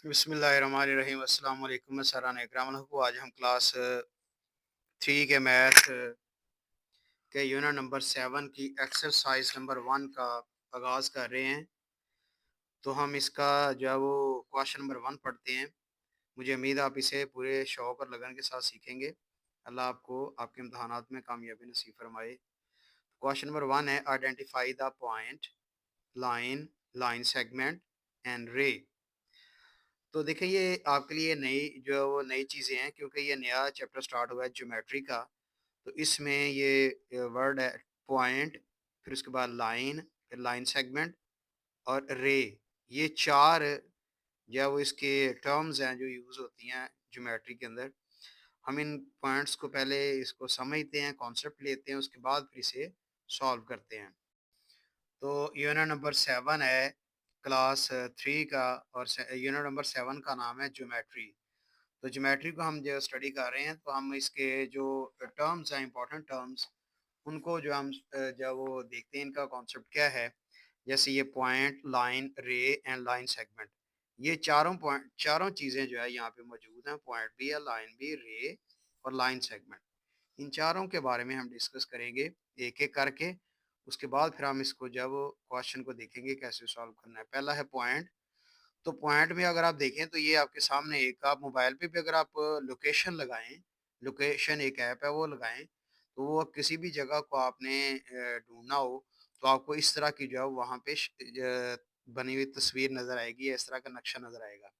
बिस्मिल्लाहिर्रहमानिर्रहीम अस्सलाम वालेकुम सराहना इकराम को आज हम क्लास 3 के मैथ के यूनिट नंबर 7 की एक्सरसाइज नंबर 1 का आगाज़ कर रहे हैं। तो हम इसका जो है वो क्वेश्चन नंबर 1 पढ़ते हैं। मुझे उम्मीद है आप इसे पूरे शौक़ और लगन के साथ सीखेंगे। अल्लाह आपको आपके इम्तहानात में कामयाबी नसीब फरमाए। क्वेश्चन नंबर 1 है identify the point, line, line segment and रे। तो देखिए ये आपके लिए नई जो है वो नई चीज़ें हैं क्योंकि ये नया चैप्टर स्टार्ट हुआ है ज्योमेट्री का। तो इसमें ये वर्ड है पॉइंट, फिर उसके बाद लाइन, फिर लाइन सेगमेंट और रे। ये 4 जो है वो इसके टर्म्स हैं जो यूज़ होती हैं ज्योमेट्री के अंदर। हम इन पॉइंट्स को पहले इसको समझते हैं, कॉन्सेप्ट लेते हैं, उसके बाद फिर इसे सॉल्व करते हैं। तो यूनिट नंबर 7 है क्लास 3 का और यूनिट नंबर 7 का नाम है ज्योमेट्री। तो ज्योमेट्री को हम जो स्टडी कर रहे हैं तो हम इसके जो टर्म्स हैं इंपॉर्टेंट टर्म्स उनको जो हम जो वो देखते हैं इनका कॉन्सेप्ट क्या है। जैसे ये पॉइंट, लाइन, रे एंड लाइन सेगमेंट, ये चारों चीज़ें जो है यहाँ पे मौजूद हैं। पॉइंट भी है, लाइन भी, रे और लाइन सेगमेंट। इन चारों के बारे में हम डिस्कस करेंगे एक एक करके। उसके बाद फिर हम इसको जब क्वेश्चन को देखेंगे कैसे सॉल्व करना है। पहला है पॉइंट। तो पॉइंट में अगर आप देखें तो ये आपके सामने एक आप मोबाइल पे भी अगर आप लोकेशन लगाएं, लोकेशन एक ऐप है वो लगाएं, तो वो किसी भी जगह को आपने ढूंढना हो तो आपको इस तरह की जो है वहाँ पे बनी हुई तस्वीर नज़र आएगी, इस तरह का नक्शा नज़र आएगा।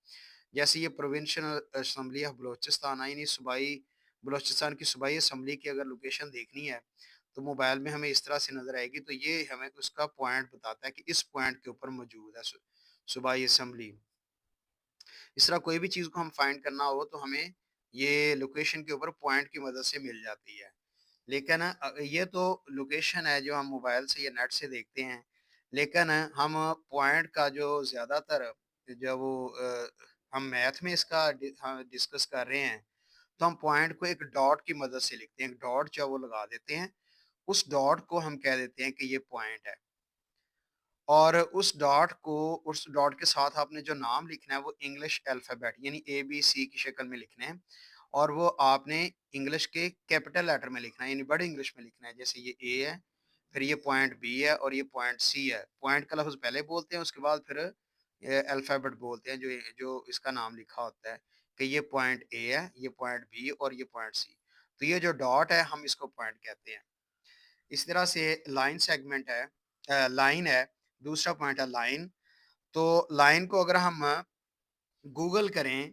जैसे ये प्रोविंशियल असम्बली ऑफ बलोचिस्तान आई, नहीं सूबाई बलोचिस्तान की सूबाई असम्बली की अगर लोकेशन देखनी है तो मोबाइल में हमें इस तरह से नज़र आएगी। तो ये हमें उसका पॉइंट बताता है कि इस पॉइंट के ऊपर मौजूद है सूबाई असम्बली। इस तरह कोई भी चीज़ को हम फाइंड करना हो तो हमें ये लोकेशन के ऊपर पॉइंट की मदद से मिल जाती है। लेकिन ये तो लोकेशन है जो हम मोबाइल से या नेट से देखते हैं। लेकिन हम पॉइंट का जो ज़्यादातर जो वो हम मैथ में इसका डिस्कस कर रहे हैं तो हम पॉइंट को एक डॉट की मदद से लिखते हैं। एक डॉट जो वो लगा देते हैं, उस डॉट को हम कह देते हैं कि ये पॉइंट है। और उस डॉट के साथ आपने जो नाम लिखना है वो इंग्लिश अल्फ़ाबेट यानी ABC की शक्ल में लिखने हैं और वो आपने इंग्लिश के कैपिटल लेटर में लिखना है यानी बड़े इंग्लिश में लिखना है। जैसे ये ए है, फिर ये पॉइंट बी है और ये पॉइंट सी है। पॉइंट का लफ्ज़ पहले बोलते हैं, उसके बाद फिर अल्फ़ाबेट बोलते हैं जो जो इसका नाम लिखा होता है कि ये पॉइंट ए है, ये पॉइंट बी और ये पॉइंट सी। तो ये जो डॉट है हम इसको पॉइंट कहते हैं। इस तरह से लाइन सेगमेंट है, लाइन है, दूसरा पॉइंट है लाइन। तो लाइन को अगर हम गूगल करें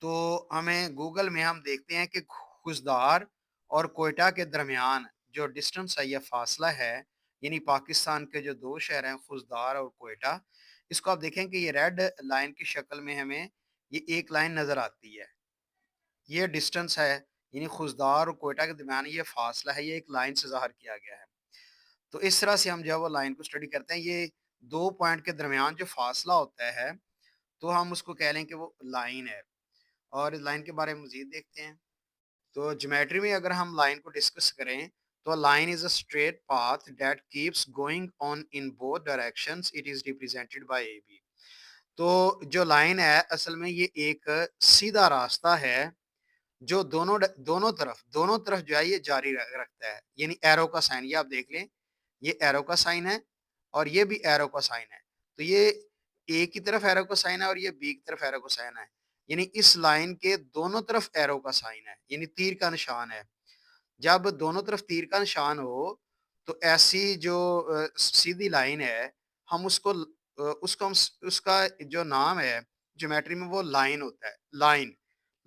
तो हमें गूगल में हम देखते हैं कि खुजदार और कोयटा के दरमियान जो डिस्टेंस है या फासला है, यानी पाकिस्तान के जो दो शहर हैं खुजदार और कोयटा, इसको आप देखें कि ये रेड लाइन की शक्ल में हमें ये एक लाइन नज़र आती है। ये डिस्टेंस है यानी खुजदार और कोयटा के दरमियान ये फासला है, ये एक लाइन से ज़ाहिर किया गया है। तो इस तरह से हम जो है वो लाइन को स्टडी करते हैं। ये 2 पॉइंट के दरमियान जो फासला होता है, तो हम उसको कह लें कि वो लाइन है। और इस लाइन के बारे में मज़ीद देखते हैं। तो ज्योमेट्री में अगर हम लाइन को डिस्कस करें, तो line is a straight path that keeps going on in both directions, it is represented by AB। तो जो लाइन है असल में ये एक सीधा रास्ता है जो दोनों तरफ जो है ये जारी रखता है, यानी एरो का साइन ये आप देख लें, ये एरो का साइन है और ये भी एरो का साइन है। तो ये ए की तरफ एरो का साइन है और ये बी की तरफ एरो का साइन है, यानी इस लाइन के दोनों तरफ एरो का साइन है, यानी तीर का निशान है। जब दोनों तरफ तीर का निशान हो तो ऐसी जो सीधी लाइन है, हम उसको उसका जो नाम है ज्योमेट्री में वो लाइन होता है। लाइन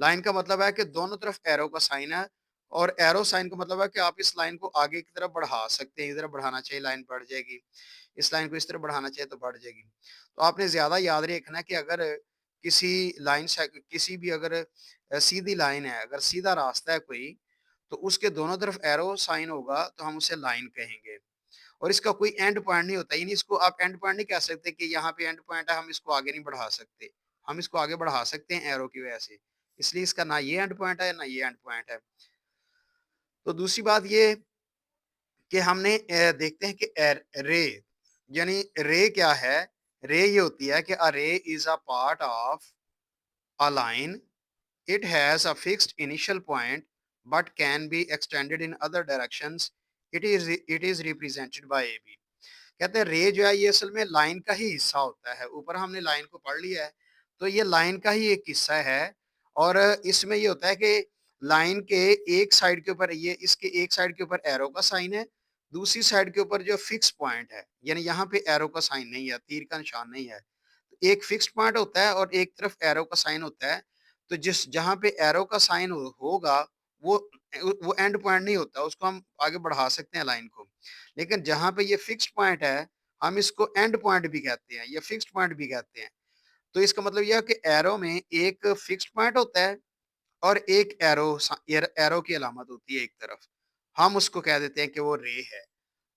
लाइन का मतलब है कि दोनों तरफ एरो का साइन है और एरो साइन का मतलब है कि आप इस लाइन को आगे की तरफ बढ़ा सकते हैं। इधर बढ़ाना चाहिए लाइन बढ़ जाएगी, इस लाइन को इस तरफ बढ़ाना चाहिए तो बढ़ जाएगी। तो आपने ज्यादा याद रखना है कि अगर किसी लाइन से किसी भी अगर सीधी लाइन है, अगर सीधा रास्ता है कोई, तो उसके दोनों तरफ एरो साइन होगा तो हम उसे लाइन कहेंगे। और इसका कोई एंड पॉइंट नहीं होता, यानी इसको आप एंड पॉइंट नहीं कह सकते कि यहाँ पे एंड पॉइंट है हम इसको आगे नहीं बढ़ा सकते। हम इसको आगे बढ़ा सकते हैं एरो की वजह से, इसलिए इसका ना ये एंड पॉइंट है ना ये एंड पॉइंट है। तो दूसरी बात ये कि हमने देखते हैं कि रे, यानी रे क्या है। रे ये होती है कि अ रे is a part of a line, it has a fixed initial point but can be extended in other directions, it is represented by AB। कहते हैं रे जो है ये असल में लाइन का ही हिस्सा होता है। ऊपर हमने लाइन को पढ़ लिया है, तो ये लाइन का ही एक हिस्सा है। और इसमें ये होता है कि लाइन के एक साइड के ऊपर ये इसके एक साइड के ऊपर एरो का साइन है, दूसरी साइड के ऊपर जो फिक्स पॉइंट है, यानी यहाँ पे एरो का साइन नहीं है, तीर का निशान नहीं है। एक फिक्स्ड पॉइंट होता है और एक तरफ एरो का साइन होता है। तो जिस जहाँ पे एरो का साइन होगा वो वो एंड पॉइंट नहीं होता, उसको हम आगे बढ़ा सकते हैं लाइन को। लेकिन जहाँ पे ये फिक्स्ड पॉइंट है, हम इसको एंड पॉइंट भी कहते हैं या फिक्स्ड पॉइंट भी कहते हैं। तो इसका मतलब यह है कि एरो में एक फिक्स्ड पॉइंट होता है और एक एरो की अलामत होती है एक तरफ। हम उसको कह देते हैं कि वो रे है।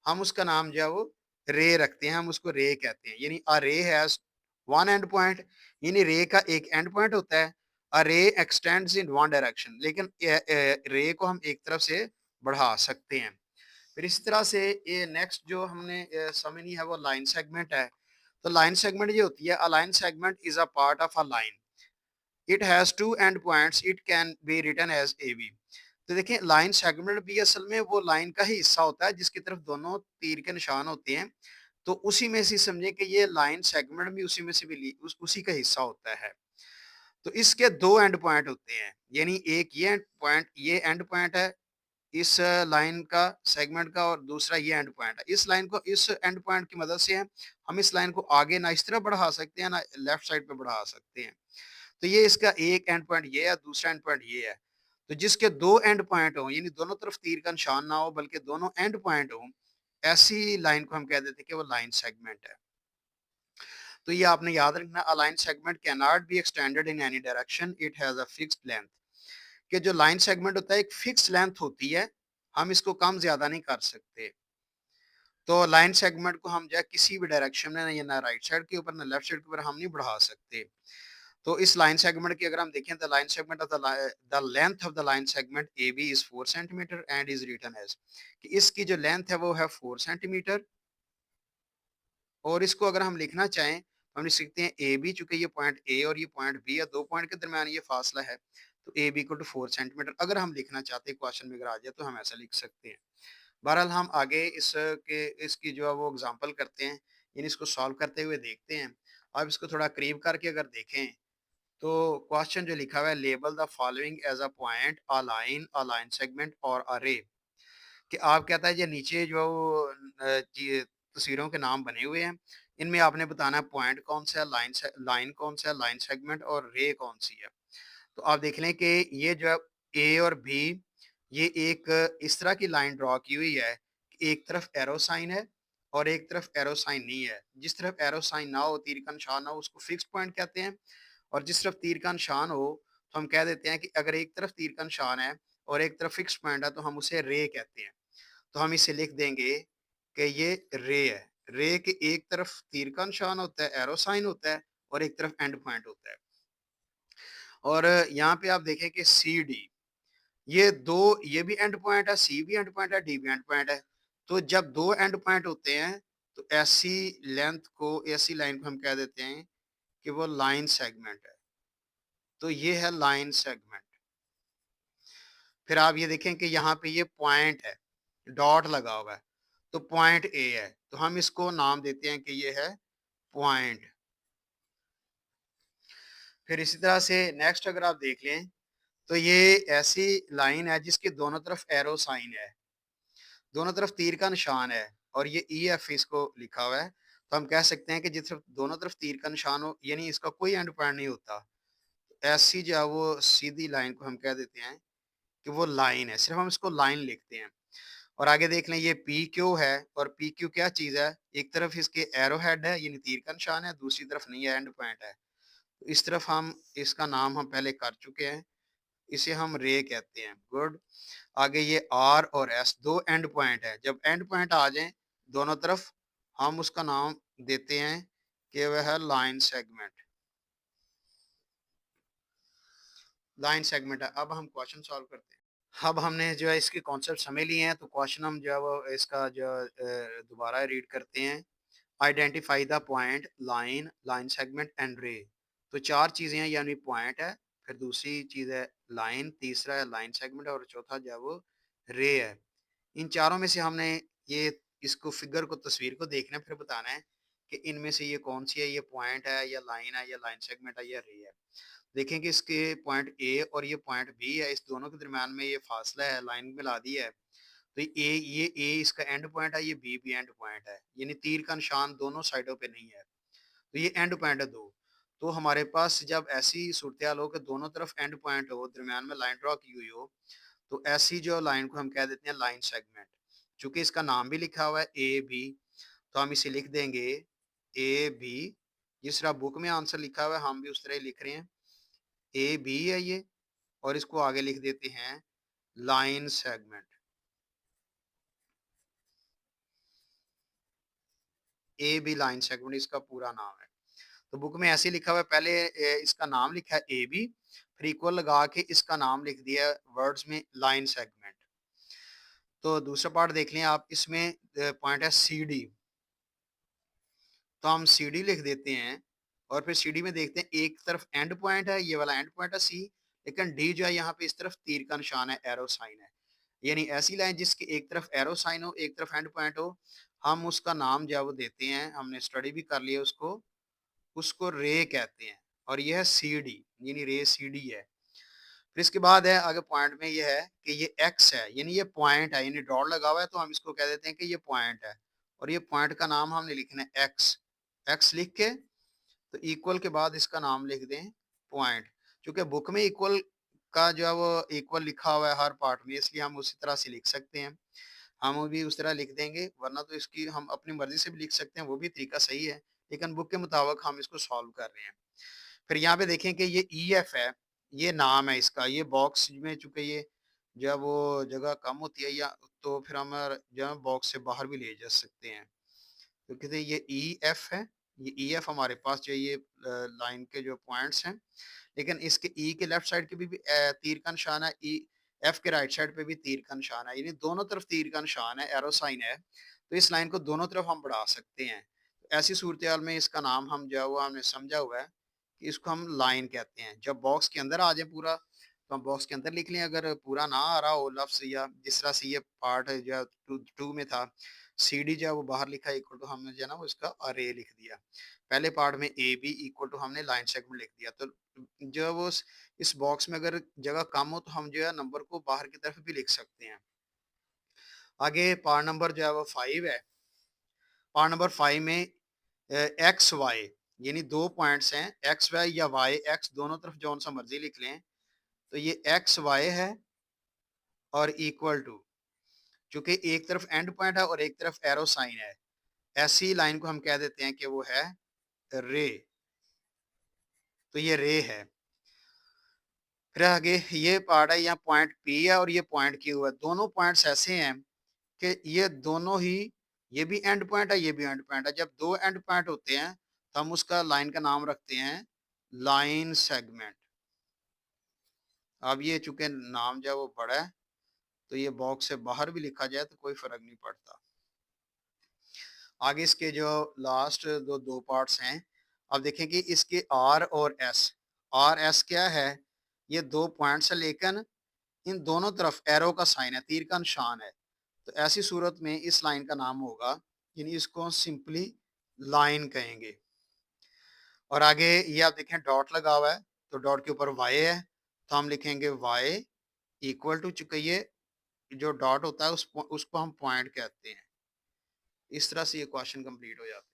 हम उसका नाम जो है वो रे रखते हैं, हम उसको रे कहते हैं। यानी अ रे हैज वन एंड पॉइंट, यानी रे का एक एंड पॉइंट होता है। अ रे एक्सटेंड्स इन वन डायरेक्शन, लेकिन रे को हम एक तरफ से बढ़ा सकते हैं। फिर इसी तरह से ये नेक्स्ट जो हमने समझनी है वो लाइन सेगमेंट है। तो लाइन सेगमेंट ये होती है, a line segment is a part of a line, it has two end points, it can be written as A B. तो देखिए लाइन सेगमेंट भी असल में वो लाइन का ही हिस्सा होता है जिसकी तरफ दोनों तीर के निशान होते हैं। तो उसी में से समझे कि ये लाइन सेगमेंट भी उसी में से भी उसी का हिस्सा होता है। तो इसके दो एंड पॉइंट होते हैं, यानी एक ये एंड पॉइंट है इस लाइन का सेगमेंट का, और दूसरा ये एंड पॉइंट है। इस लाइन को इस एंड पॉइंट की मदद से हम इस लाइन को आगे ना इस तरफ बढ़ा सकते हैं ना लेफ्ट साइड पे बढ़ा सकते हैं। तो ये इसका एक एंड पॉइंट ये है, दूसरा एंड पॉइंट ये है। तो जिसके दो एंड पॉइंट हो, यानी दोनों तरफ तीर का निशान ना हो बल्कि दोनों एंड पॉइंट हो, ऐसी लाइन को हम कह देते हैं कि वो लाइन सेगमेंट है। तो ये आपने याद रखना, अ line segment can not be extended in any direction, it has a fixed length. कि जो लाइन सेगमेंट होता है एक फिक्स लेंथ होती है, हम इसको कम ज्यादा नहीं कर सकते। तो लाइन सेगमेंट को हम जो है किसी भी डायरेक्शन में ना राइट साइड के ऊपर ना लेफ्ट साइड के ऊपर हम नहीं बढ़ा सकते। तो इस लाइन सेगमेंट की अगर हम देखें, the line segment of the length of the line segment A B is 4 centimetre and is written as, कि इसकी जो लेंथ है वो है 4 सेंटीमीटर। और इसको अगर हम लिखना चाहें तो हम लिख सकते हैं ए बी, चूंकि ये पॉइंट ए और ये पॉइंट बी है, दो पॉइंट के दरमियान ये फासला है, तो ए बी को टू 4 सेंटीमीटर अगर हम लिखना चाहते हैं, क्वेश्चन में अगर आ जाए तो हम ऐसा लिख सकते हैं। बहरहाल हम आगे इसकी जो है वो एग्जांपल करते हैं, यानी इसको सॉल्व करते हुए देखते हैं। अब इसको थोड़ा करीब करके अगर देखें तो क्वेश्चन जो लिखा हुआ है, label the following as a point, a line segment or a रे। कि आप कहता है ये नीचे जो ये तस्वीरों के नाम बने हुए हैं, इनमें आपने बताना है पॉइंट कौन सा है, लाइन कौन सा है, लाइन सेगमेंट और रे कौन सी है। तो आप देख लें कि ये जो है ए और बी, ये एक इस तरह की लाइन ड्रॉ की हुई है कि एक तरफ एरो साइन है और एक तरफ एरो साइन नहीं है। जिस तरफ एरो साइन ना हो, तीर का निशान ना हो, उसको फिक्स पॉइंट कहते हैं। और जिस तरफ तीर का निशान हो तो हम कह देते हैं कि अगर एक तरफ तीर का निशान है और एक तरफ फिक्स पॉइंट है तो हम उसे रे कहते हैं। तो हम इसे लिख देंगे कि ये रे है। रे के एक तरफ तीर का निशान होता है, एरो साइन होता है, और एक तरफ एंड पॉइंट होता है। और यहाँ पे आप देखें कि सी डी, ये दो, ये भी एंड पॉइंट है, सी भी एंड पॉइंट है, डी भी एंड पॉइंट है। तो जब दो एंड पॉइंट होते हैं तो ऐसी लेंथ को, ऐसी लाइन को हम कह देते हैं कि वो लाइन सेगमेंट है। तो ये है लाइन सेगमेंट। फिर आप ये देखें कि यहाँ पे ये पॉइंट है, डॉट लगा हुआ है, तो पॉइंट ए है, तो हम इसको नाम देते हैं कि ये है पॉइंट। फिर इसी तरह से नेक्स्ट अगर आप देख लें तो ये ऐसी लाइन है जिसके दोनों तरफ एरो साइन है, दोनों तरफ तीर का निशान है, और ये ई एफ इसको लिखा हुआ है। तो हम कह सकते हैं कि जिस तरफ दोनों तरफ तीर का निशान हो, यानी इसका कोई एंड पॉइंट नहीं होता, ऐसी जो है वो सीधी लाइन को हम कह देते हैं कि वो लाइन है, सिर्फ हम इसको लाइन लिखते हैं। और आगे देख लें, ये पी क्यू है, और पी क्यू क्या चीज़ है, एक तरफ इसके एरो हेड है यानी तीर का निशान है, दूसरी तरफ नहीं है, एंड पॉइंट है। तो इस तरफ हम, इसका नाम हम पहले कर चुके हैं, इसे हम रे कहते हैं। गुड। आगे ये आर और एस दो एंड पॉइंट है, जब एंड पॉइंट आ जाए दोनों तरफ, हम उसका नाम देते हैं कि वह है लाइन सेगमेंट। लाइन सेगमेंट है। अब हम क्वेश्चन सॉल्व करते हैं। अब हमने जो है इसके कॉन्सेप्ट समझ लिए हैं, तो क्वेश्चन हम जो है वो इसका जो दोबारा रीड करते हैं। Identify the point, line, line segment and रे। तो 4 चीज़ें हैं, यानी पॉइंट है, फिर दूसरी चीज़ है लाइन, तीसरा है लाइन सेगमेंट और चौथा जो है वो रे है। इन चारों में से हमने ये इसको फिगर को तस्वीर को देखना है, फिर बताना है कि इनमें से ये कौन-सी है, ये पॉइंट है या लाइन है या लाइन सेगमेंट है या रे है। देखें कि इसके पॉइंट ए और ये पॉइंट बी है, इस दोनों के दरमियान में ये फासला है, लाइन मिला दी है। तो ये इसका एंड पॉइंट है, ये बी भी एंड पॉइंट है, यानी तीर का निशान दोनों साइडों पे नहीं है। तो ये एंड पॉइंट है 2। तो हमारे पास जब ऐसी सूरत-ए-हाल हो कि दोनों तरफ एंड पॉइंट हो, दरमियान में लाइन ड्रा की हुई हो, तो ऐसी जो लाइन को हम कह देते हैं लाइन सेगमेंट। चूँकि इसका नाम भी लिखा हुआ है ए बी, तो हम इसे लिख देंगे ए बी। जिस तरह बुक में आंसर लिखा हुआ है, हम भी उस तरह ही लिख रहे हैं। ए बी है ये, और इसको आगे लिख देते हैं line segment. A B line segment इसका पूरा नाम है। तो बुक में ऐसे ही लिखा हुआ है, पहले इसका नाम लिखा है ए बी, फिर इक्वल लगा के इसका नाम लिख दिया वर्ड्स में लाइन सेगमेंट। तो दूसरा पार्ट देख लें आप, इसमें पॉइंट है सी डी, तो हम सी डी लिख देते हैं और फिर सी डी में देखते हैं एक तरफ एंड पॉइंट है, ये वाला एंड पॉइंट है सी, लेकिन डी जो है यहाँ पे इस तरफ तीर का निशान है, एरो साइन है। यानी ऐसी लाइन जिसकी एक तरफ एरो साइन हो, एक तरफ एंड पॉइंट हो, हम उसका नाम जो है वो देते हैं, हमने स्टडी भी कर लिया उसको, उसको रे कहते हैं। और यह है सी डी, यानी रे सी डी है। फिर इसके बाद है आगे पॉइंट में ये है कि ये एक्स है, यानी ये पॉइंट है, यानी डॉट लगा हुआ है, तो हम इसको कह देते हैं कि ये पॉइंट है। और ये पॉइंट का नाम हमने लिखना है एक्स। एक्स लिख के तो इक्वल के बाद इसका नाम लिख दें पॉइंट। क्योंकि बुक में इक्वल का जो है वो इक्वल लिखा हुआ है हर पार्ट में, इसलिए हम उसी तरह से लिख सकते हैं। हम भी उस तरह लिख देंगे, वरना तो इसकी हम अपनी मर्जी से भी लिख सकते हैं, वो भी तरीका सही है, लेकिन बुक के मुताबिक हम इसको सॉल्व कर रहे हैं। फिर यहाँ पे देखें कि ये ई एफ है, ये नाम है इसका, ये बॉक्स में चूंकि ये जो है वो जगह कम होती है, या तो फिर हम जो है बॉक्स से बाहर भी ले जा सकते हैं। तो कहते हैं ये ई एफ है, ये ई एफ हमारे पास जो ये लाइन के जो पॉइंट्स हैं, लेकिन इसके ई के लेफ्ट साइड के भी तीर का निशान है, ई एफ के राइट साइड पे भी तीर का निशान है, यानी दोनों तरफ तीर का निशान है, एरो साइन है। तो इस लाइन को दोनों तरफ हम बढ़ा सकते हैं। तो ऐसी सूरत हाल में इसका नाम हम जो है वो हमने समझा हुआ है कि इसको हम लाइन कहते हैं। जब बॉक्स के अंदर आ जाए पूरा, तो हम बॉक्स के अंदर लिख लें, अगर पूरा ना आ रहा हो लफ्ज, या जिस तरह से ये पार्ट जो है टू में था, सी डी जो है वो बाहर लिखा है इक्वल टू, हमने जो है ना वो इसका अरे लिख दिया। पहले पार्ट में ए बी इक्वल टू हमने लाइन सेगमेंट लिख दिया। तो जो है वो इस बॉक्स में अगर जगह कम हो, तो हम जो है नंबर को बाहर की तरफ भी लिख सकते हैं। आगे पार्ट नंबर जो है वो 5 है। पार्ट नंबर 5 में एक्स वाई, यानी दो पॉइंट्स हैं, एक्स वाई या वाई एक्स, दोनों तरफ जौन सा मर्जी लिख लें। तो ये एक्स वाई है और इक्वल टू, चूंकि एक तरफ एंड पॉइंट है और एक तरफ एरो साइन है, ऐसी लाइन को हम कह देते हैं कि वो है रे। तो ये रे है। फिर आगे ये पार्ट है, यहाँ पॉइंट पी है और ये पॉइंट क्यू है। दोनों पॉइंट्स ऐसे हैं कि ये दोनों ही, ये भी एंड पॉइंट है, ये भी एंड पॉइंट है। जब दो एंड पॉइंट होते हैं, तो हम उसका लाइन का नाम रखते हैं लाइन सेगमेंट। अब ये चूंकि नाम जो है वो बड़ा है, तो ये बॉक्स से बाहर भी लिखा जाए तो कोई फर्क नहीं पड़ता। आगे इसके जो लास्ट दो पार्ट्स हैं, अब देखें कि इसके आर और एस। आर एस क्या है? ये दो पॉइंट्स है, लेकिन इन दोनों तरफ एरो का साइन है, तीर का निशान है। तो ऐसी सूरत में इस लाइन का नाम होगा, यानी इसको सिंपली लाइन कहेंगे। और आगे ये आप देखें डॉट लगा हुआ है, तो डॉट के ऊपर वाई है, तो हम लिखेंगे वाई इक्वल टू, चुके ये जो डॉट होता है उसको हम पॉइंट कहते हैं। इस तरह से ये क्वेश्चन कंप्लीट हो जाता है।